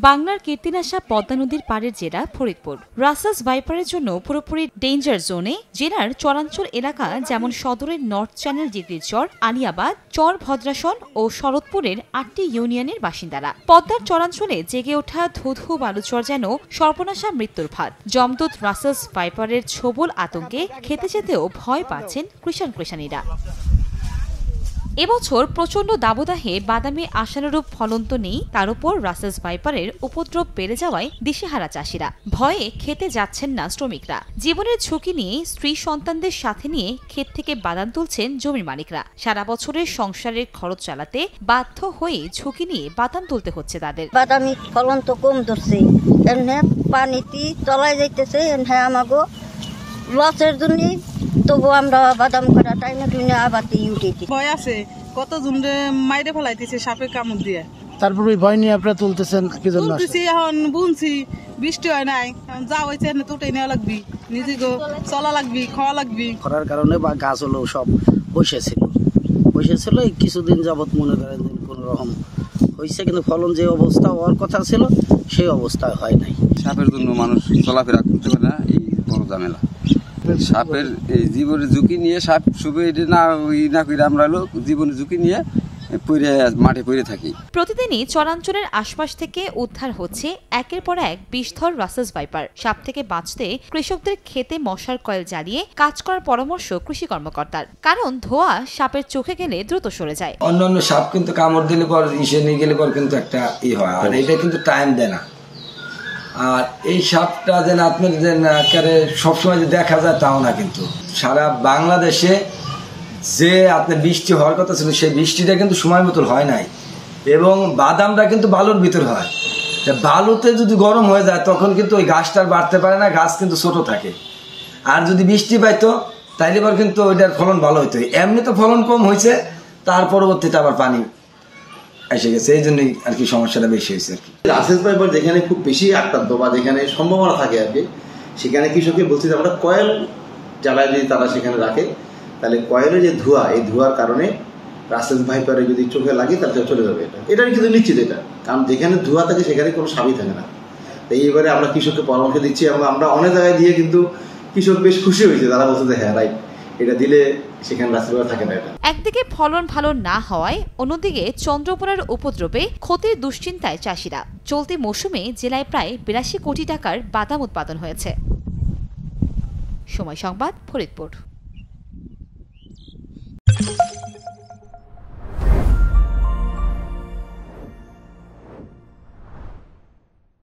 বাংলার কীর্তিনাশা পদ্মা নদীর পাড়ের জেলা ফরিদপুর। রাসেলস ভাইপারের জন্য পুরোপুরি ডেঞ্জার জোনে জেলার চরাঞ্চল এলাকা যেমন সদরের নর্থ চ্যানেল ডিগ্রির চর, আলিয়াবাদ, চর ভদ্রাসন ও শরৎপুরের 8টি ইউনিয়নের বাসিন্দারা। পদ্মার চরাঞ্চলে জেগে ওঠা ধুধু বালুচর যেন সর্বনাশা মৃত্যুর ফাঁদ। জমদূত রাসেলস ভাইপারের ছোবল আতঙ্কে খেতে যেতেও ভয় পাচ্ছেন কৃষাণীরা। এবছর প্রচণ্ড দাবদাহে বাদামে আশানুরূপ ফলন তো নেই, তার উপর রাসেলস ভাইপারের উপদ্রব বেড়ে যাওয়ায় দিশেহারা চাষিরা। ভয়ে খেতে যাচ্ছেন না শ্রমিকরা। জীবনের ঝুঁকি নিয়ে স্ত্রী সন্তানদের সাথে নিয়ে ক্ষেত থেকে বাদাম তুলছেন জমির মালিকরা। সারা বছরের সংসারের খরচ চালাতে বাধ্য হয়ে ঝুঁকি নিয়ে বাদাম তুলতে হচ্ছে তাদের। বাদামি ফলন তো কম ধরছে, পানিতে তলায় যাইতেছে, আমাগো লসের জন্য তবু আমরা বাদাম করা টাইমে দুনিয়া আবাতি উঠেছি। ভয় আছে, কত জনরে মাইরে ফেলাইতেছে সাপে কামড় দিয়ে। তারপরে ভয় নিয়ে আপনারা তুলতেছেন কি জন্য? তুলতেছি, এখন বুনছি, বৃষ্টি হয় নাই, যা হয়েছে এনে তুটে নেওয়া লাগবি, নিজে চলা লাগবি, খাওয়া লাগবি। খরার কারণে বা গাছ হলো সব বসেছিল এই কিছুদিন যাবত মনে করেন কোন রকম হয়েছে, কিন্তু ফলন যে অবস্থা হওয়ার কথা ছিল সেই অবস্থায় হয় নাই। সাপের জন্য মানুষ চলাফেরা করতে পারে না, এই বড় ঝামেলা। সাপের এই জীবনের ঝুঁকি নিয়ে সাপ শুধু না করে আমরা জীবনের ঝুঁকি নিয়ে মাঠে পড়ে থাকি। প্রতিদিনই চরাঞ্চলের আশপাশ থেকে উদ্ধার হচ্ছে একের পর এক বিষধর রাসেলস ভাইপার। সাপ থেকে বাঁচতে কৃষকদের খেতে মশার কয়েল জ্বালিয়ে কাজ করার পরামর্শ কৃষি কর্মকর্তার, কারণ ধোঁয়া সাপের চোখে গেলে দ্রুত সরে যায়। অন্যান্য সাপ কিন্তু কামড় দিলে পর ইসে নিয়ে গেলে পর কিন্তু একটা হয়, আর এটা কিন্তু টাইম দেয় না। আর এই সাপটা যেন আপনার সবসময় যে দেখা যায় তাও না, কিন্তু সারা বাংলাদেশে যে আপনার বৃষ্টি হওয়ার কথা ছিল সেই বৃষ্টিটা কিন্তু সময় মতো হয় নাই, এবং বাদামটা কিন্তু বালুর ভিতর হয়। বালুতে যদি গরম হয়ে যায় তখন কিন্তু ওই গাছটার বাড়তে পারে না, গাছ কিন্তু ছোট থাকে। আর যদি বৃষ্টি পাইতো তাইলে পর কিন্তু ওইটার ফলন ভালো হইতো। এমনি তো ফলন কম হয়েছে, তার পরবর্তীতে আবার পানি এসে গেছে, এই জন্যই আর কি সমস্যাটা বেশি হয়েছে আর কি। রাসেলস ভাইপার যেখানে খুব বেশি আক্রান্ত বা যেখানে সম্ভাবনা থাকে আর কি, সেখানে কৃষককে বলছি যে আমরা কয়েল জ্বালায় যদি তারা সেখানে রাখে, তাহলে কয়েলের যে ধোঁয়া, এই ধোঁয়ার কারণে রাসেলস ভাইপারে যদি চোখে লাগে তাহলে চলে যাবে। এটাই কিন্তু নিশ্চিত, এটা কারণ যেখানে ধোঁয়া থাকে সেখানে কোনো সাপই থাকে না। তো এইবারে আমরা কৃষককে পরামর্শ দিচ্ছি, এবং আমরা অনেক জায়গায় দিয়ে কিন্তু কৃষক বেশ খুশি হয়েছে, তারা বলছে যে হ্যাঁ রাইট, এটা দিলে সেখানে রাসেলস ভাইপার থাকে না। এটা একদিকে ফলন ভালো না হওয়ায় অন্যদিকে চন্দ্রপোনার উপদ্রবে ক্ষতির দুশ্চিন্তায় চাষিরা। চলতি মৌসুমে জেলায় প্রায় 82 কোটি টাকার বাদাম উৎপাদন হয়েছে। সময় সংবাদ, ফরিদপুর।